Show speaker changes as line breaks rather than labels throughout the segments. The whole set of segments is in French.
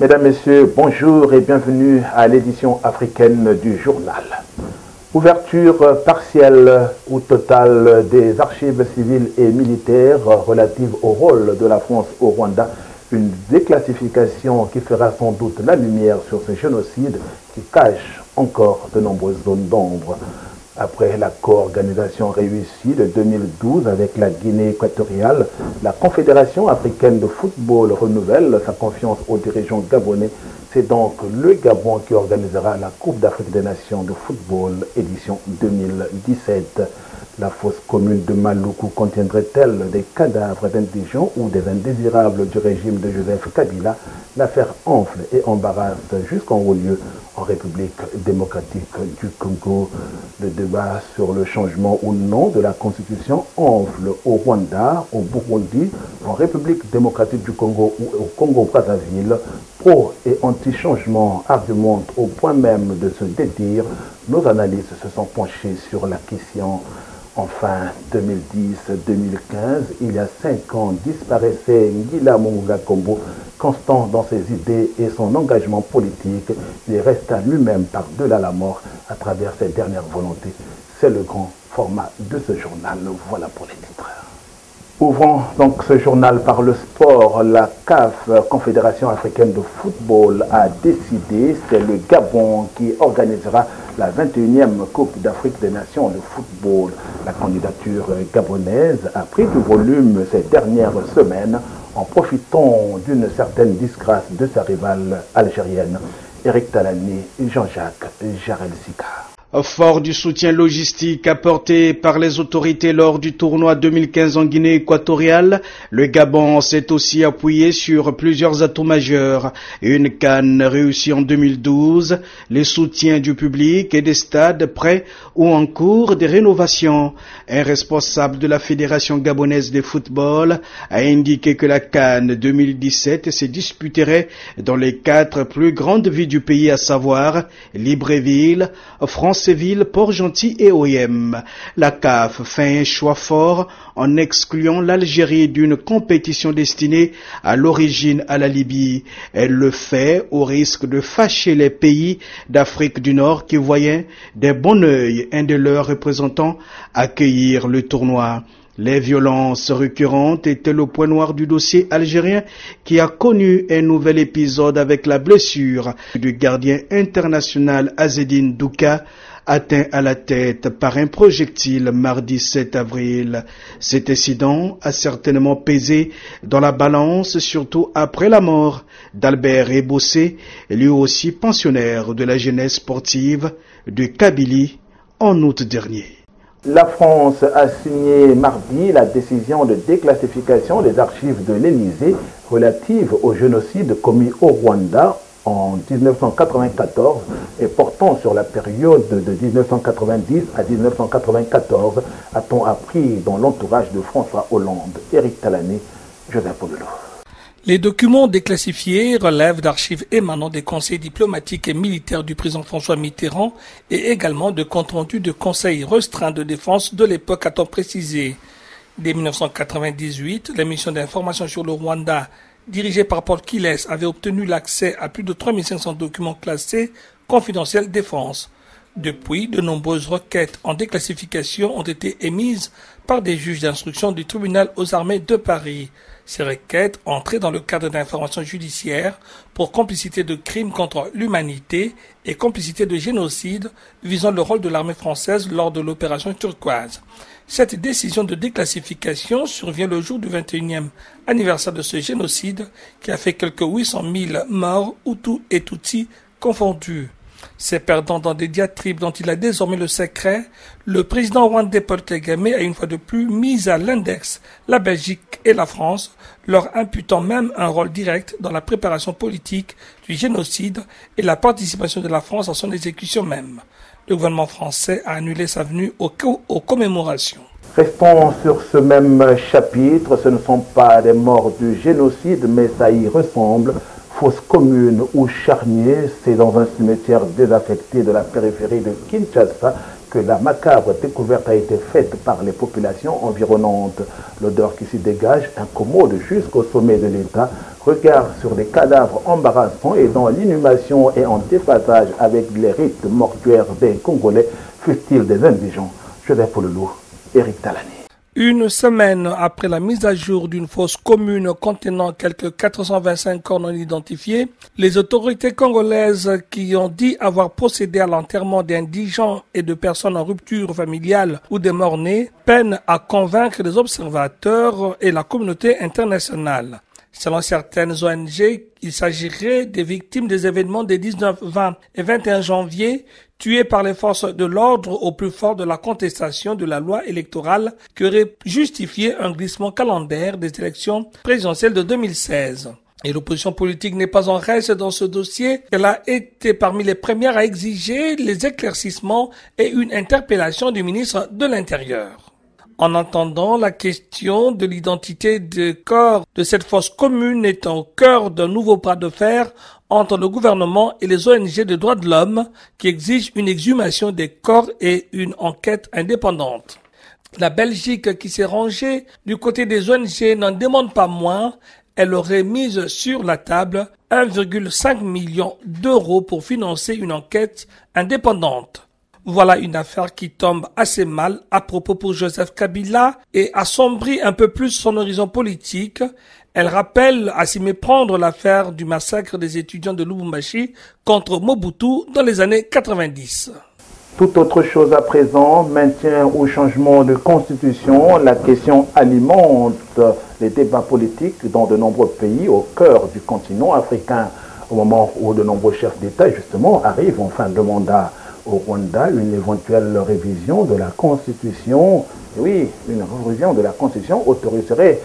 Mesdames, Messieurs, bonjour et bienvenue à l'édition africaine du journal. Ouverture partielle ou totale des archives civiles et militaires relatives au rôle de la France au Rwanda, une déclassification qui fera sans doute la lumière sur ce génocide qui cache encore de nombreuses zones d'ombre. Après la co-organisation réussie de 2012 avec la Guinée équatoriale, la Confédération africaine de football renouvelle sa confiance aux dirigeants gabonais. C'est donc le Gabon qui organisera la Coupe d'Afrique des Nations de football édition 2017. La fosse commune de Maluku contiendrait-elle des cadavres d'indigents ou des indésirables du régime de Joseph Kabila? L'affaire enfle et embarrasse jusqu'en haut lieu en République démocratique du Congo. Le débat sur le changement ou non de la constitution enfle au Rwanda, au Burundi, en République démocratique du Congo ou au Congo-Brazzaville. Pro et anti-changement argumentent au point même de se dédire. Nos analystes se sont penchés sur la question. Enfin, 2010-2015, il y a 5 ans, disparaissait Ngila Monga Kombo, constant dans ses idées et son engagement politique. Il resta lui-même par-delà la mort à travers ses dernières volontés. C'est le grand format de ce journal. Voilà pour les titres. Ouvrons donc ce journal par le sport. La CAF, Confédération africaine de football, a décidé, c'est le Gabon qui organisera la 21e Coupe d'Afrique des Nations de football. La candidature gabonaise a pris du volume ces dernières semaines en profitant d'une certaine disgrâce de sa rivale algérienne, Eric Talani et Jean-Jacques Jarel-Sika.
Fort du soutien logistique apporté par les autorités lors du tournoi 2015 en Guinée équatoriale, le Gabon s'est aussi appuyé sur plusieurs atouts majeurs. Une CAN réussie en 2012, les soutiens du public et des stades prêts ou en cours de rénovation. Un responsable de la Fédération gabonaise de football a indiqué que la CAN 2017 se disputerait dans les 4 plus grandes villes du pays, à savoir Libreville, Franceville, Port-Gentil et OM. La CAF fait un choix fort en excluant l'Algérie d'une compétition destinée à l'origine à la Libye. Elle le fait au risque de fâcher les pays d'Afrique du Nord qui voyaient d'un bon œil un de leurs représentants accueillir le tournoi. Les violences récurrentes étaient le point noir du dossier algérien qui a connu un nouvel épisode avec la blessure du gardien international Azzedine Douka, atteint à la tête par un projectile mardi 7 avril. Cet incident a certainement pesé dans la balance, surtout après la mort d'Albert Ebossé, lui aussi pensionnaire de la jeunesse sportive de Kabylie en août dernier.
La France a signé mardi la décision de déclassification des archives de l'Élysée relative au génocide commis au Rwanda en 1994 et portant sur la période de 1990 à 1994, a-t-on appris dans l'entourage de François Hollande. Eric Talani, Joseph Podolo.
Les documents déclassifiés relèvent d'archives émanant des conseils diplomatiques et militaires du président François Mitterrand et également de comptes rendus de conseils restreints de défense de l'époque, a-t-on précisé. Dès 1998, la mission d'information sur le Rwanda, dirigée par Paul Kiles, avait obtenu l'accès à plus de 3500 documents classés confidentiels défense. Depuis, de nombreuses requêtes en déclassification ont été émises par des juges d'instruction du tribunal aux armées de Paris. Ces requêtes entraient dans le cadre d'informations judiciaires pour complicité de crimes contre l'humanité et complicité de génocide visant le rôle de l'armée française lors de l'opération turquoise. Cette décision de déclassification survient le jour du 21e anniversaire de ce génocide qui a fait quelques 800 000 morts, Hutus et Tutsis confondus. Se perdant dans des diatribes dont il a désormais le secret, le président rwandais Paul Kagame a une fois de plus mis à l'index la Belgique et la France, leur imputant même un rôle direct dans la préparation politique du génocide et la participation de la France à son exécution même. Le gouvernement français a annulé sa venue aux commémorations.
Restons sur ce même chapitre, ce ne sont pas des morts du génocide, mais ça y ressemble. Fosse commune ou charnier, c'est dans un cimetière désaffecté de la périphérie de Kinshasa que la macabre découverte a été faite par les populations environnantes. L'odeur qui s'y dégage incommode jusqu'au sommet de l'État. Regard sur les cadavres embarrassants et dans l'inhumation et en déphasage avec les rites mortuaires des Congolais, fut-il des indigents. Joseph Pololo, Eric Talani.
Une semaine après la mise à jour d'une fosse commune contenant quelques 425 corps non identifiés, les autorités congolaises qui ont dit avoir procédé à l'enterrement d'indigents et de personnes en rupture familiale ou des morts-nés peinent à convaincre les observateurs et la communauté internationale. Selon certaines ONG, il s'agirait des victimes des événements des 19, 20 et 21 janvier tués par les forces de l'ordre au plus fort de la contestation de la loi électorale qui aurait justifié un glissement calendaire des élections présidentielles de 2016. Et l'opposition politique n'est pas en reste dans ce dossier. Elle a été parmi les premières à exiger les éclaircissements et une interpellation du ministre de l'Intérieur. En entendant la question de l'identité des corps de cette fosse commune est au cœur d'un nouveau bras de fer entre le gouvernement et les ONG de droits de l'homme qui exigent une exhumation des corps et une enquête indépendante. La Belgique qui s'est rangée du côté des ONG n'en demande pas moins. Elle aurait mise sur la table 1,5 million d'euros pour financer une enquête indépendante. Voilà une affaire qui tombe assez mal à propos pour Joseph Kabila et assombrit un peu plus son horizon politique. Elle rappelle à s'y méprendre l'affaire du massacre des étudiants de Lubumbashi contre Mobutu dans les années 90.
Tout autre chose à présent, maintien ou changement de constitution, la question alimente les débats politiques dans de nombreux pays au cœur du continent africain, au moment où de nombreux chefs d'État justement arrivent en fin de mandat. Au Rwanda, une éventuelle révision de la Constitution, oui, une révision de la Constitution autoriserait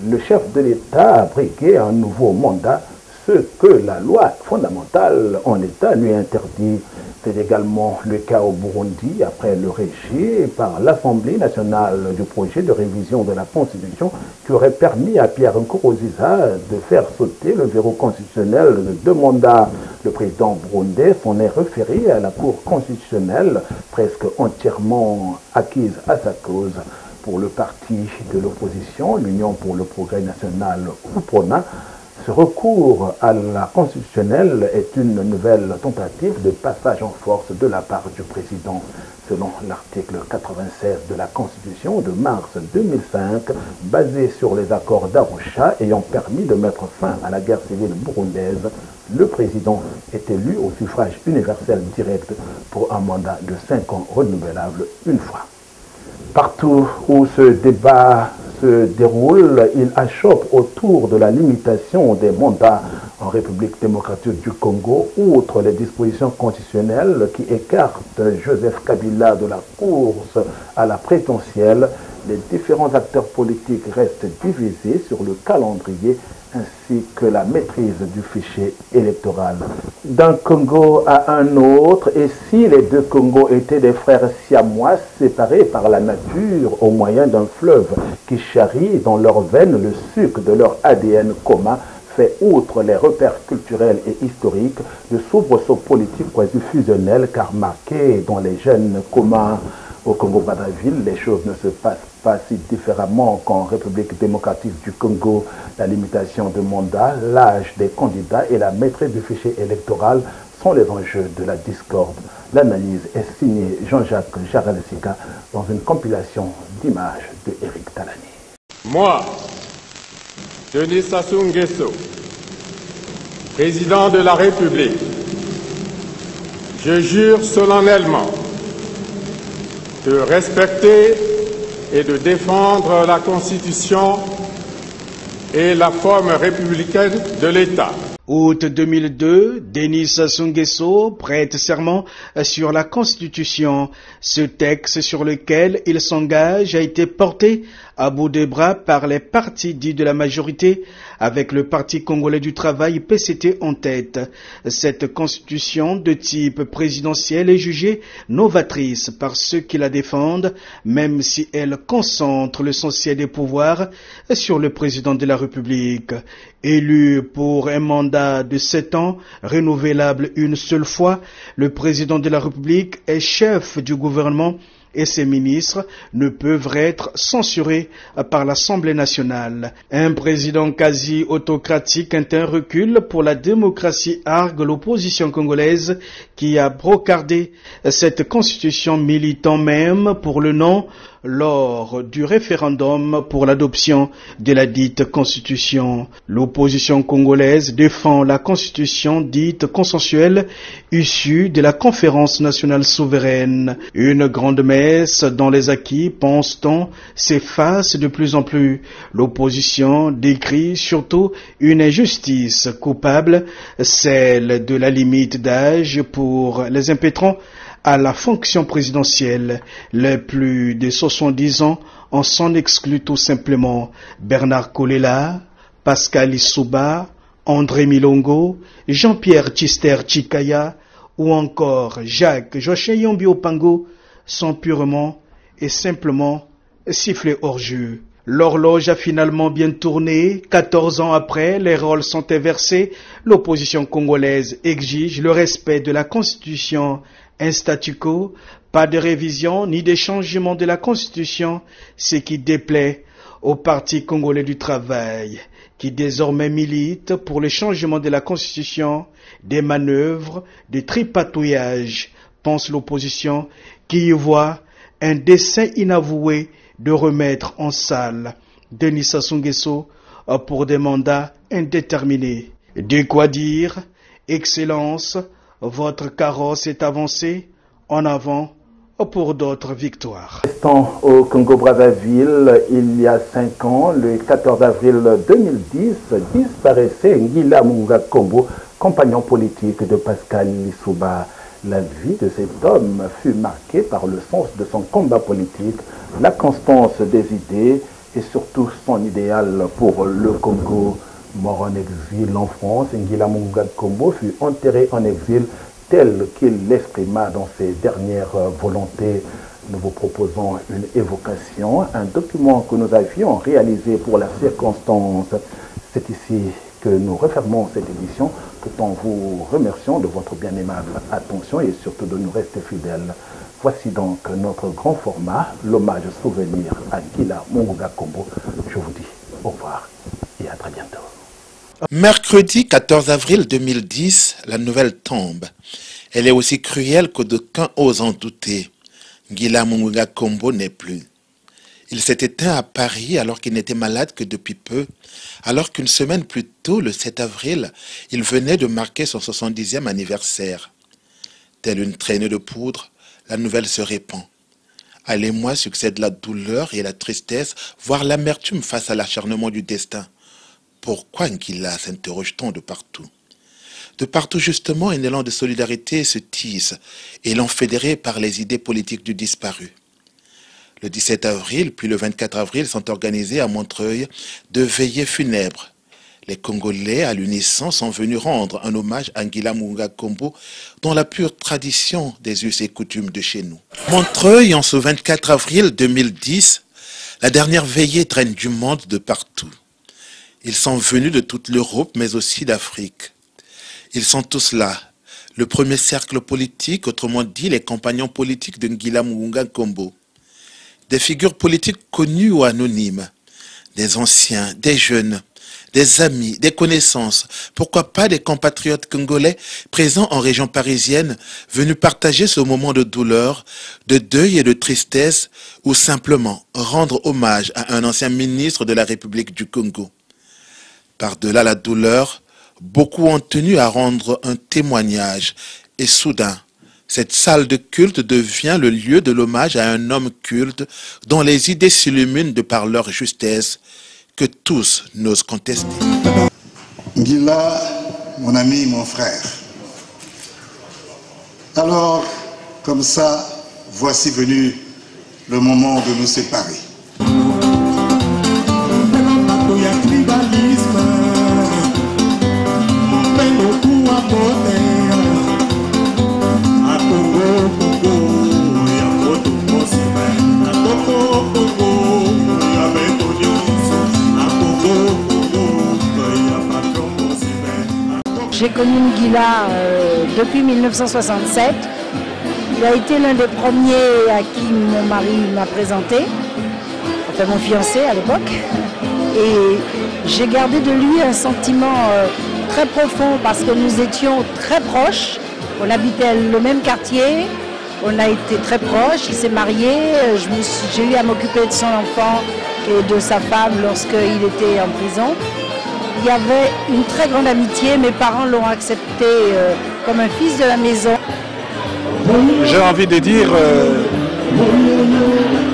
le chef de l'État à briguer un nouveau mandat, ce que la loi fondamentale en État lui interdit. C'est également le cas au Burundi, après le rejet par l'Assemblée nationale du projet de révision de la Constitution qui aurait permis à Pierre Nkurunziza de faire sauter le verrou constitutionnel de 2 mandats. Le président burundais s'en est référé à la Cour constitutionnelle, presque entièrement acquise à sa cause. Pour le parti de l'opposition, l'Union pour le progrès national, UPRONA, ce recours à la constitutionnelle est une nouvelle tentative de passage en force de la part du président. Selon l'article 96 de la Constitution de mars 2005, basé sur les accords d'Arusha ayant permis de mettre fin à la guerre civile burundaise, le président est élu au suffrage universel direct pour un mandat de 5 ans renouvelable une fois. Partout où ce débat se déroule, il achoppe autour de la limitation des mandats en République démocratique du Congo, outre les dispositions constitutionnelles qui écartent Joseph Kabila de la course à la présidentielle. Les différents acteurs politiques restent divisés sur le calendrier ainsi que la maîtrise du fichier électoral. D'un Congo à un autre, et si les 2 Congos étaient des frères siamois séparés par la nature au moyen d'un fleuve qui charrie dans leurs veines le sucre de leur ADN commun, fait outre les repères culturels et historiques de soubresauts politiques quasi fusionnels car marqués dans les gènes communs. Au Congo-Brazzaville, les choses ne se passent pas si différemment qu'en République démocratique du Congo. La limitation de mandat, l'âge des candidats et la maîtrise du fichier électoral sont les enjeux de la discorde. L'analyse est signée Jean-Jacques Jaralesika dans une compilation d'images de Eric Talani.
Moi, Denis Sassou Nguesso, président de la République, je jure solennellement de respecter et de défendre la Constitution et la forme républicaine de l'État.
Août 2002, Denis Sassou Nguesso prête serment sur la Constitution. Ce texte sur lequel il s'engage a été porté à bout de bras par les partis dits de la majorité avec le Parti congolais du travail PCT en tête. Cette constitution de type présidentiel est jugée novatrice par ceux qui la défendent, même si elle concentre l'essentiel des pouvoirs sur le président de la République. Élu pour un mandat de 7 ans, renouvelable une seule fois, le président de la République est chef du gouvernement et ses ministres ne peuvent être censurés par l'Assemblée nationale. Un président quasi autocratique est un recul pour la démocratie, argue l'opposition congolaise qui a brocardé cette constitution, militant même pour le non lors du référendum pour l'adoption de la dite constitution. L'opposition congolaise défend la constitution dite consensuelle issue de la conférence nationale souveraine. Une grande messe dont les acquis, pense-t-on, s'efface de plus en plus. L'opposition décrit surtout une injustice coupable, celle de la limite d'âge pour les impétrants à la fonction présidentielle. Les plus de 70 ans en s'en excluent tout simplement. Bernard Kolela, Pascal Issouba, André Milongo, Jean-Pierre Tchister Tchikaya ou encore Jacques Joachim Yombi Opango sont purement et simplement sifflés hors jeu. L'horloge a finalement bien tourné. 14 ans après, les rôles sont inversés. L'opposition congolaise exige le respect de la Constitution. Un statu quo, pas de révision ni de changement de la Constitution, ce qui déplaît au Parti congolais du travail, qui désormais milite pour le changement de la Constitution, des manœuvres, des tripatouillages, pense l'opposition, qui y voit un dessein inavoué de remettre en salle Denis Sassou Nguesso pour des mandats indéterminés. De quoi dire, Excellence, votre carrosse est avancé, en avant pour d'autres victoires.
Restons au Congo-Brazzaville, il y a 5 ans, le 14 avril 2010, disparaissait Ngila Munga Kombo, compagnon politique de Pascal Lissouba. La vie de cet homme fut marquée par le sens de son combat politique, la constance des idées et surtout son idéal pour le Congo. Mort en exil en France, Ngila Munga Kombo fut enterré en exil tel qu'il l'exprima dans ses dernières volontés. Nous vous proposons une évocation, un document que nous avions réalisé pour la circonstance. C'est ici que nous refermons cette édition, tout en vous remerciant de votre bien aimable attention et surtout de nous rester fidèles. Voici donc notre grand format, l'hommage souvenir à Ngila Munga Kombo. Je vous dis au revoir et à très bientôt.
Mercredi 14 avril 2010, la nouvelle tombe. Elle est aussi cruelle que d'aucuns osent en douter. Ngila Munga Kombo n'est plus. Il s'est éteint à Paris alors qu'il n'était malade que depuis peu, alors qu'une semaine plus tôt, le 7 avril, il venait de marquer son 70e anniversaire. Telle une traînée de poudre, la nouvelle se répand. À l'émoi succède la douleur et la tristesse, voire l'amertume face à l'acharnement du destin. Pourquoi Ngila, s'interroge-t-on de partout? De partout justement, un élan de solidarité se tisse, élan fédéré par les idées politiques du disparu. Le 17 avril, puis le 24 avril sont organisés à Montreuil de veillées funèbres. Les Congolais, à l'unisson, sont venus rendre un hommage à Ngila Munga Kombo dans la pure tradition des us et coutumes de chez nous. Montreuil, en ce 24 avril 2010, la dernière veillée traîne du monde de partout. Ils sont venus de toute l'Europe, mais aussi d'Afrique. Ils sont tous là. Le premier cercle politique, autrement dit les compagnons politiques de Ngila Munga Kombo. Des figures politiques connues ou anonymes. Des anciens, des jeunes, des amis, des connaissances. Pourquoi pas des compatriotes congolais présents en région parisienne, venus partager ce moment de douleur, de deuil et de tristesse, ou simplement rendre hommage à un ancien ministre de la République du Congo. Par-delà la douleur, beaucoup ont tenu à rendre un témoignage. Et soudain, cette salle de culte devient le lieu de l'hommage à un homme culte dont les idées s'illuminent de par leur justesse, que tous n'osent contester.
Ngila, mon ami, mon frère. Alors, comme ça, voici venu le moment de nous séparer.
connu Ngila depuis 1967. Il a été l'un des premiers à qui mon mari m'a présenté, enfin mon fiancé à l'époque. Et j'ai gardé de lui un sentiment très profond parce que nous étions très proches. On habitait le même quartier, on a été très proches, il s'est marié, j'ai eu à m'occuper de son enfant et de sa femme lorsqu'il était en prison. Il y avait une très grande amitié, mes parents l'ont accepté comme un fils de la maison.
J'ai envie de dire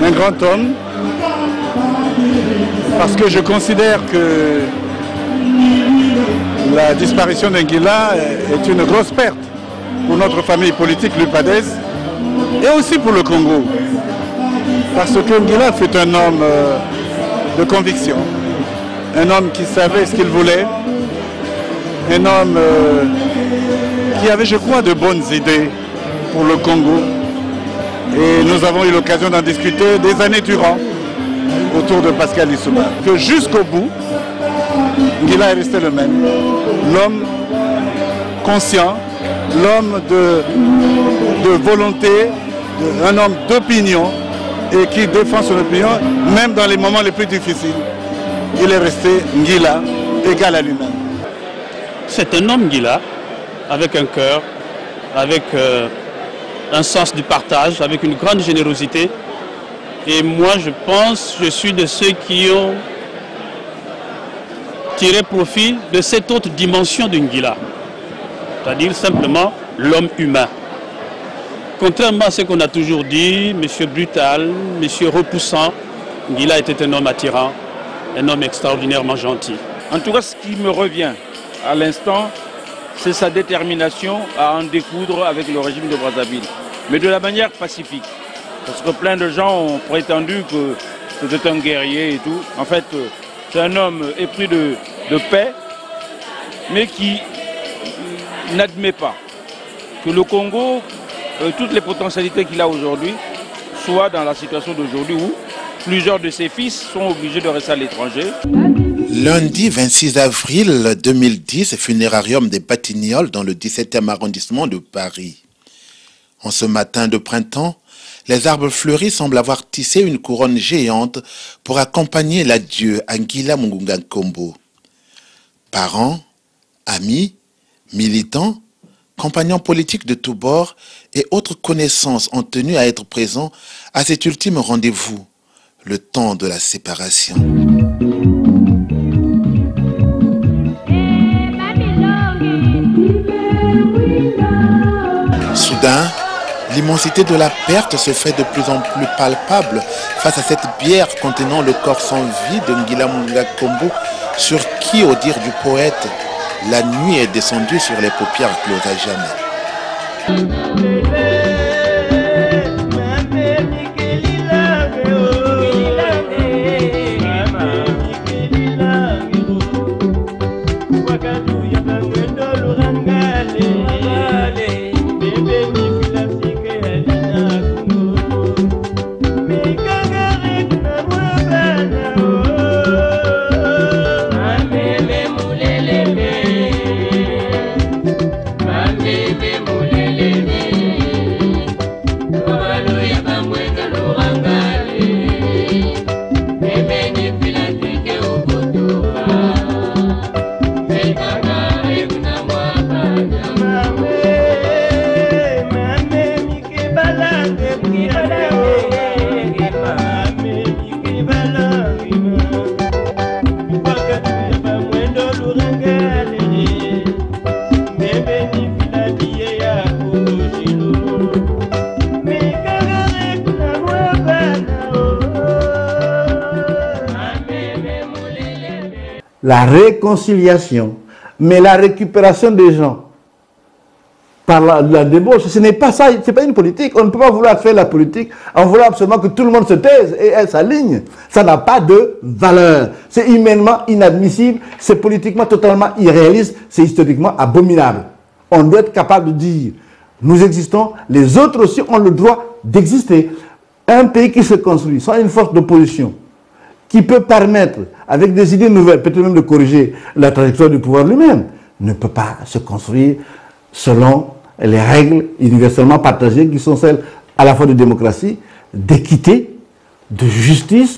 un grand homme, parce que je considère que la disparition d'Ngila est une grosse perte pour notre famille politique lupadaise et aussi pour le Congo. Parce que Ngila fut un homme de conviction, un homme qui savait ce qu'il voulait, un homme qui avait, je crois, de bonnes idées pour le Congo. Et nous avons eu l'occasion d'en discuter des années durant autour de Pascal Lissouba. Que jusqu'au bout, Ngila est resté le même. L'homme conscient, l'homme de volonté, un homme d'opinion et qui défend son opinion, même dans les moments les plus difficiles. Il est resté Ngila, égal à lui-même.
C'est un homme Ngila, avec un cœur, avec un sens du partage, avec une grande générosité. Et moi, je suis de ceux qui ont tiré profit de cette autre dimension de Ngila, c'est-à-dire simplement l'homme humain. Contrairement à ce qu'on a toujours dit, monsieur brutal, monsieur repoussant, Ngila était un homme attirant, un homme extraordinairement gentil.
En tout cas, ce qui me revient à l'instant, c'est sa détermination à en découdre avec le régime de Brazzaville, mais de la manière pacifique. Parce que plein de gens ont prétendu que c'était un guerrier et tout. En fait, c'est un homme épris de paix, mais qui n'admet pas que le Congo, toutes les potentialités qu'il a aujourd'hui, soient dans la situation d'aujourd'hui où plusieurs de ses fils sont obligés de rester à l'étranger.
Lundi 26 avril 2010, funérarium des Batignolles dans le 17e arrondissement de Paris. En ce matin de printemps, les arbres fleuris semblent avoir tissé une couronne géante pour accompagner l'adieu à Ngila Mungunga Kombo. Parents, amis, militants, compagnons politiques de tous bords et autres connaissances ont tenu à être présents à cet ultime rendez-vous, le temps de la séparation. Soudain, l'immensité de la perte se fait de plus en plus palpable face à cette bière contenant le corps sans vie de Ngila Mungunga Kombo, sur qui, au dire du poète, la nuit est descendue sur les paupières closes à jamais.
La réconciliation, mais la récupération des gens par la débauche, ce n'est pas ça, c'est pas une politique. On ne peut pas vouloir faire la politique en voulant absolument que tout le monde se taise et elle s'aligne. Ça n'a pas de valeur. C'est humainement inadmissible, c'est politiquement totalement irréaliste, c'est historiquement abominable. On doit être capable de dire, nous existons, les autres aussi ont le droit d'exister. Un pays qui se construit sans une force d'opposition, qui peut permettre, avec des idées nouvelles, peut-être même de corriger la trajectoire du pouvoir lui-même, ne peut pas se construire selon les règles universellement partagées qui sont celles à la fois de démocratie, d'équité, de justice.